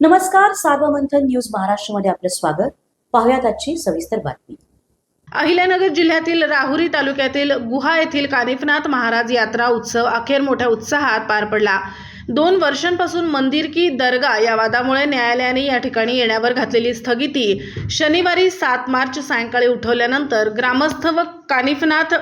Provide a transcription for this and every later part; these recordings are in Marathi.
नमस्कार, सार्वमंथन न्यूज महाराष्ट्रमध्ये आपलं स्वागत. पाहुयात आजची सविस्तर बातमी. अहिल्यानगर जिल्ह्यातील राहुरी तालुक्यातील गुहा येथील कानिफनाथ महाराज यात्रा उत्सव अखेर मोठ्या उत्साहात पार पडला. 2 वर्षांपासून मंदिर की दर्गा या वादामुळे न्यायालयाने या ठिकाणी येण्यावर घातलेली स्थगिती शनिवारी 7 मार्च सायंकाळी उठवल्यानंतर ग्रामस्थ व कानिफनाथ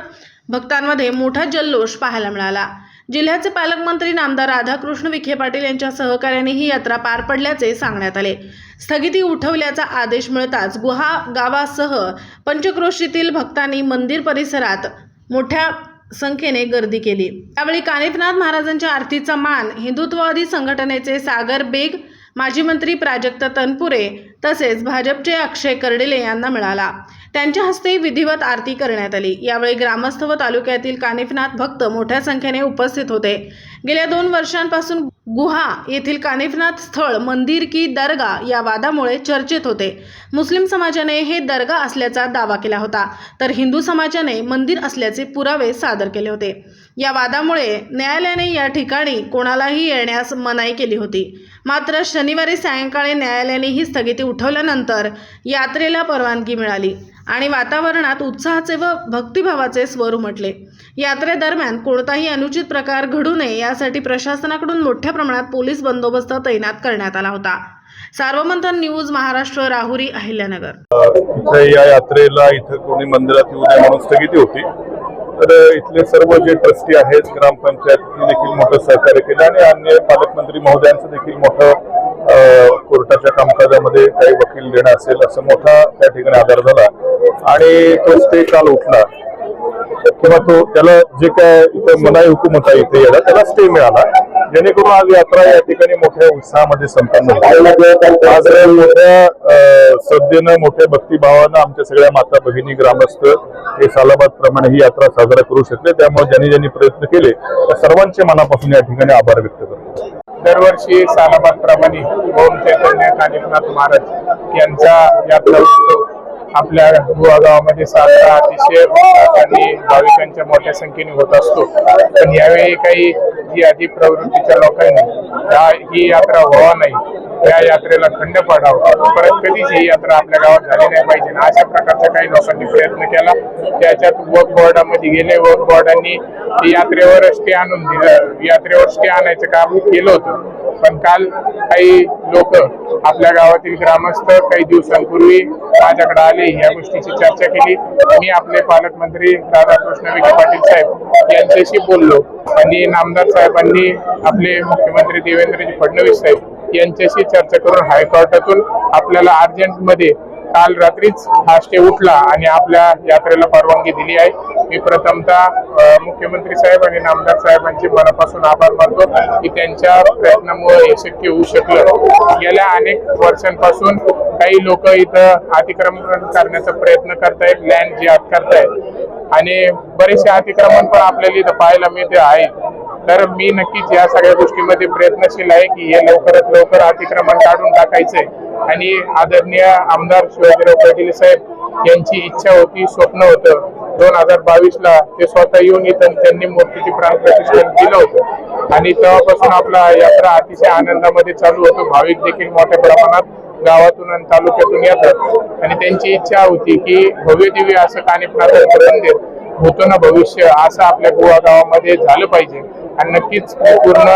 भक्तांमध्ये मोठा जल्लोष पाहायला मिळाला. जिल्ह्याचे पालकमंत्री नामदार राधाकृष्ण विखे पाटील यांच्या सहकार्याने ही यात्रा पार पडल्याचे सांगण्यात आले. स्थगिती उठवल्याचा आदेश मिळताच गुहा गावासह पंचक्रोशीतील भक्तांनी मंदिर परिसरात मोठ्या संख्येने गर्दी केली. यावेळी कानिफनाथ महाराजांच्या आरतीचा मान हिंदुत्ववादी संघटनेचे सागर बेग, माजी मंत्री प्राजक्त तनपुरे तसेच भाजपचे अक्षय कर्डिले यांना मिळाला. त्यांच्या हस्ते विधिवत आरती करण्यात आली. यावेळी ग्रामस्थ व तालुक्यातील कानिफनाथ भक्त मोठ्या संख्येने उपस्थित होते. गेल्या 2 वर्षांपासून गुहा येथील कानिफनाथ स्थळ मंदिर की दर्गा या वादामुळे चर्चेत होते. मुस्लिम समाजाने हे दर्गा असल्याचा दावा केला होता, तर हिंदू समाजाने मंदिर असल्याचे पुरावे सादर केले होते. या वादामुळे न्यायालयाने या ठिकाणी कोणालाही येण्यास मनाई केली होती. मात्र शनिवारी सायंकाळी न्यायालयाने ही स्थगिती उठवल्यानंतर यात्रेला परवानगी मिळाली आणि वातावरणात उत्साहाचे व भक्तिभावाचे स्वर उमटले. यात्रेदरम्यान कोणताही अनुचित प्रकार घडू नये यासाठी प्रशासनाकडून मोठ्या प्रमाणात पोलीस बंदोबस्त तैनात करण्यात आला होता. सार्वमंथन न्यूज महाराष्ट्र, राहुरी, अहिल्यानगर. या यात्रेला इथं कोणी मंदिरात येऊ नये म्हणून स्थगिती होती, तर इथले सर्व जे ट्रस्टी आहेत ग्रामपंचायतने देखील मोठं सहकार्य केलं आणि अन्य पालकमंत्री महोदयांचं देखील मोठं कोर्टाच्या कामकाजामध्ये काही वकील देणं असेल असं मोठा त्या ठिकाणी आधार झाला आणि तो स्टे काल उठला किंवा तो त्याला जे काय इथं मनाई हुकूम होता इथे याला त्याला स्टे मिळाला, जेणेकरून आज यात्रा या ठिकाणी मोठ्या उत्साहामध्ये संपन्न होती. आज मोठ्या श्रद्धेनं मोठ्या भक्तिभावानं आमच्या सगळ्या माता भगिनी ग्रामस्थ हे सालाबादप्रमाणे ही यात्रा साजरा करू शकले. त्यामुळे ज्यांनी प्रयत्न केले त्या सर्वांचे मनापासून या ठिकाणी आभार व्यक्त करतो. दरवर्षी सालाबादप्रमाणे ओम चैतन्य कानिफनाथ महाराज यांचा यात्रा उत्सव आपल्या गुहा गावामध्ये साजरा अतिशय आणि भाविकांच्या मोठ्या संख्येने होत असतो. पण यावेळी काही जी आधी प्रवृत्तीच्या लोकांनी ही यात्रा व्हावा नाही, या यात्रेला खंड पाडावा, परत कधीच ही यात्रा आपल्या गावात झाली नाही पाहिजे अशा प्रकारच्या काही लोकांनी प्रयत्न केला. त्याच्यात वक्फ बोर्डामध्ये गेले. वक्फ बोर्डांनी यात्रेवर स्टे आणून दिलं, यात्रेवर स्टे आणायचं काम केलं होतं. पण काल काही लोक आपल्या गावातील ग्रामस्थ काही दिवसांपूर्वी माझ्याकडे आले, या गोष्टीची चर्चा केली. मी आपले पालकमंत्री राधाकृष्ण विखे पाटील साहेब यांच्याशी बोललो आणि नामदार साहेबांनी आपले मुख्यमंत्री देवेंद्रजी फडणवीस साहेब यांच्याशी चर्चा करून हायकोर्टातून आपल्याला अर्जंटमध्ये काल रात्रीच हा स्टे उठला आणि आपल्या यात्रेला परवानगी दिली आहे. मी प्रथमतः मुख्यमंत्री साहेब आणि नामदार साहेबांचे मनापासून आभार मानतो की त्यांच्या प्रयत्नामुळे हे शक्य होऊ शकलं. गेल्या अनेक वर्षांपासून काही लोक इथं अतिक्रमण करण्याचा प्रयत्न करतायत, लँड जिहाद करतायत आणि बरेचसे अतिक्रमण पण आपल्याला इथं पाहायला मिळते आहे. तर मी नक्कीच या सगळ्या गोष्टीमध्ये प्रयत्नशील आहे की हे लवकरात लवकर अतिक्रमण काढून टाकायचंय. आणि आदरणीय आमदार शिवाजीराव पाटील साहेब यांची इच्छा होती, स्वप्न होतं 2022ला ते स्वतः येऊन इथं त्यांनी मूर्तीची प्राणप्रतिष्ठा केलं होतं आणि तेव्हापासून आपला यात्रा अतिशय आनंदामध्ये चालू होतो. भाविक देखील मोठ्या प्रमाणात गावातून आणि तालुक्यातून येतात आणि त्यांची इच्छा होती की भव्य दिव्य असं कानिफनाथांचं मंदिर होतं ना भविष्य, असं आपल्या गुहा गावामध्ये झालं पाहिजे. आणि नक्कीच पूर्ण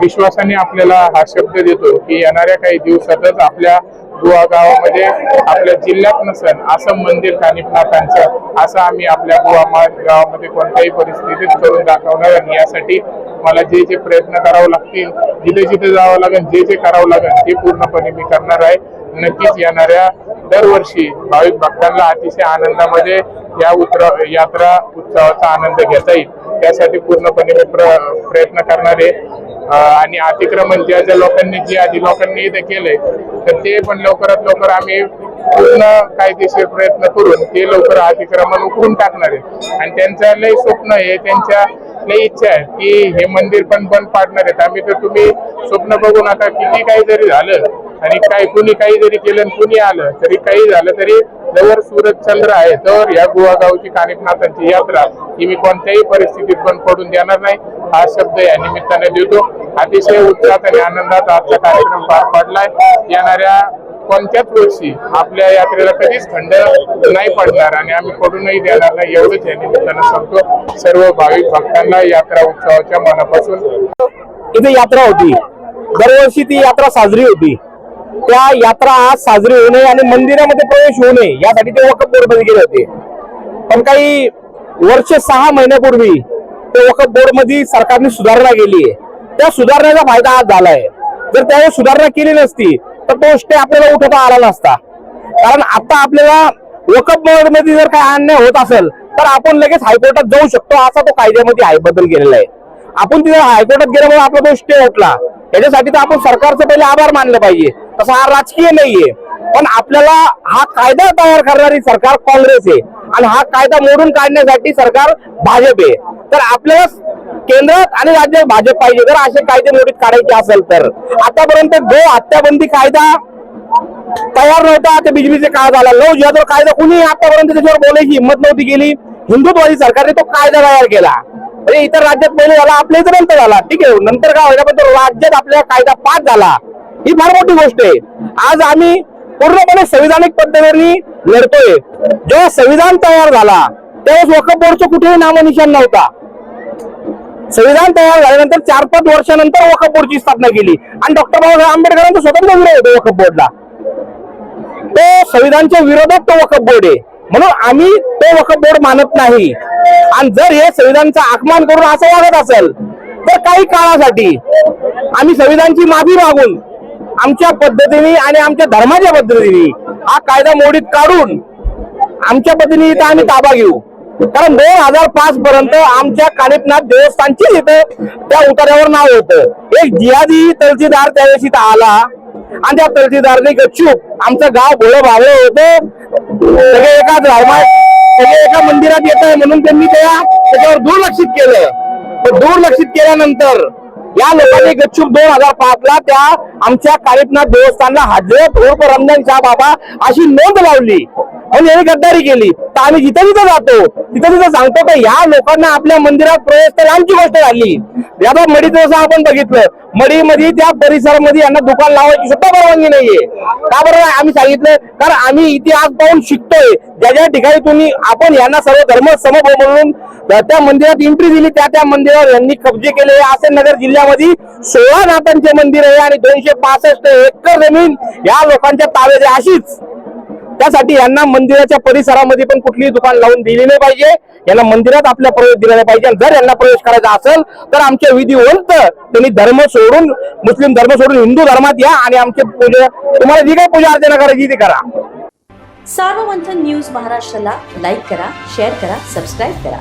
विश्वासाने आपल्याला हा शब्द देतो की येणाऱ्या काही दिवसातच आपल्या गुहा गावामध्ये आपल्या जिल्ह्यात नसेल असं मंदिर कानिफनाथांचं असं आम्ही आपल्या गुहा गावामध्ये कोणत्याही परिस्थितीत करून दाखवणार. आणि यासाठी मला जे जे प्रयत्न करावे लागतील, जिथे जिथे जावं लागेल, जे जे करावं लागेल ते पूर्णपणे मी करणार आहे. नक्कीच येणाऱ्या दरवर्षी भाविक भक्तांना अतिशय आनंदामध्ये या यात्रा उत्सवाचा आनंद घेता येईल त्यासाठी पूर्णपणे मी प्रयत्न करणार आहे. आणि अतिक्रमण ज्या लोकांनी जे आधी लोकांनी इथे केलंय तर ते पण लवकरात लवकर आम्ही पूर्ण कायदेशीर प्रयत्न करून ते लवकर अतिक्रमण उकरून टाकणार आहे. आणि त्यांचं लय स्वप्न आहे, त्यांच्या लय इच्छा आहे की हे मंदिर पण बंद पाडणार आहेत. आम्ही तर तुम्ही स्वप्न बघू नका, किती काही जरी झालं आणि कुणी काही जरी केलं कुणी आलं तरी काही झालं तरी जवळ सूरज चंद्र आहे तर या गुहा गावची कानिफनाथांची यात्रा ही मी कोणत्याही परिस्थितीत बंद पडून देणार नाही. हा शब्द या निमित्ताने देतो. अतिशय उत्साहात आणि आनंदात आजचा कार्यक्रम पार पडलाय. येणाऱ्या कोणत्याच वर्षी आपल्या यात्रेला कधीच खंड नाही पडणार आणि आम्ही पडूनही देणार नाही एवढंच या निमित्तानं सांगतो. सर्व भाविक भक्तांना यात्रा उत्सवाच्या मनापासून इथे यात्रा होती. दरवर्षी ती यात्रा साजरी होती. त्या यात्रा आज साजरी होणे आणि मंदिरामध्ये प्रवेश होऊ नये यासाठी ते वक्फ बोर्ड मध्ये गेले होते. पण काही वर्ष 6 महिन्यापूर्वी ते वक्फ बोर्ड मध्ये सरकारने सुधारणा केली आहे. त्या सुधारणेचा फायदा आज झालाय. जर त्यावेळेस सुधारणा केली नसती तर तो स्टे आपल्याला उठवता आला नसता. कारण आता आपल्याला वक्फ बोर्ड मध्ये जर काही अन्याय होत असेल तर आपण लगेच हायकोर्टात जाऊ शकतो. असा तो कायद्यामध्ये बदल केलेला आहे. आपण तिथे हायकोर्टात गेल्यामुळे आपला तो स्टे उठला. याच्यासाठी तर आपण सरकारचं पहिले आभार मानले पाहिजे. तसं हा राजकीय नाहीये. पण आपल्याला हा कायदा तयार करणारी सरकार काँग्रेस आहे आणि हा कायदा मोडून काढण्यासाठी सरकार भाजप आहे. तर आपल्याला केंद्रात आणि राज्यात भाजप पाहिजे जर असे कायदे मोडीत काढायचे असेल तर. आतापर्यंत गो हत्याबंदी कायदा तयार नव्हता. ते बिजलीचे काळ झाला. लव जिहादवर कायदा कुणी आतापर्यंत त्याच्यावर बोलायची हिंमत नव्हती केली. हिंदुत्ववादी सरकारने तो कायदा तयार केला. म्हणजे इतर राज्यात पहिले झाला, आपल्या इथं नंतर झाला. ठीक आहे, नंतर काय व्हायला पण राज्यात आपल्या कायदा पास झाला. ही फार मोठी गोष्ट आहे. आज आम्ही पूर्णपणे संविधानिक पद्धतीने लढतोय. जेव्हा संविधान तयार झाला त्यावेळेस वक्फ बोर्डचं कुठेही नामनिशाण नव्हता. संविधान तयार झाल्यानंतर 4-5 वर्षानंतर वक्फ बोर्डची स्थापना केली आणि डॉक्टर बाबासाहेब आंबेडकरांचा स्वतंत्र विरोध होतो वक्फ बोर्डला. तो संविधानच्या विरोधात तो वक्फ बोर्ड आहे. म्हणून आम्ही तो वक्फ बोर्ड मानत नाही. आणि जर हे संविधानचा अपमान करून असं वागत असेल तर काही काळासाठी आम्ही संविधानची माफी मागून आमच्या पद्धतीने आणि आमच्या धर्माच्या पद्धतीने हा कायदा मोडीत काढून आमच्या पद्धतीने इथं आम्ही ताबा घेऊ. कारण 2005 पर्यंत आमच्या कानिफनाथ देवस्थानची इथं त्या उतार्यावर नाव होतं. एक जिहादी तहसीलदार त्यावेळेस इथं आला आणि त्या तहसीलदारने गपचूप आमचं गाव भोळं भावलं होतं. सगळे एका धर्मात सगळे एका मंदिरात येत आहे म्हणून त्यांनी त्याच्यावर दुर्लक्षित केलं. दुर्लक्षित केल्यानंतर या लोकांनी गपचूप 2005 ला त्या आमच्या कानिफनाथ देवस्थानला हजरत उर्फ रमजान शाह बाबा अशी नोंद लावली आणि यांनी गद्दारी केली. तर आम्ही जिथं जिथं जातो तिथं सांगतो की या लोकांना आपल्या मंदिरात प्रवेश तर आमची गोष्ट झाली. आता मडीचं जसं आपण बघितलं, मडीमध्ये त्या परिसरामध्ये यांना दुकान लावायची सुद्धा परवानगी नाहीये. का बरं आम्ही सांगितलं? कारण आम्ही इतिहास पाहून शिकतोय. ज्या ज्या ठिकाणी तुम्ही आपण यांना सर्व धर्म समभाव म्हणून त्या मंदिरात एंट्री दिली त्या मंदिरावर यांनी कब्जे केले. असे नगर जिल्ह्यामध्ये 16 नाथांचे मंदिर आहे आणि 265 एकर जमीन या लोकांच्या ताब्यात आहे. अशीच त्यासाठी यांना मंदिराच्या परिसरामध्ये पण कुठलीही दुकान लावून दिली नाही पाहिजे. यांना मंदिरात आपला प्रवेश दिला नाही पाहिजे. जर यांना प्रवेश करायचा असेल तर आमच्या विधिवंत त्यांनी धर्म सोडून मुस्लिम धर्म सोडून हिंदू धर्मात या आणि आमची पूजा तुम्हाला जी काही पूजा अर्चना करायची ती करा. सार्वमंथन न्यूज महाराष्ट्राला लाईक करा, शेअर करा, सबस्क्राईब करा.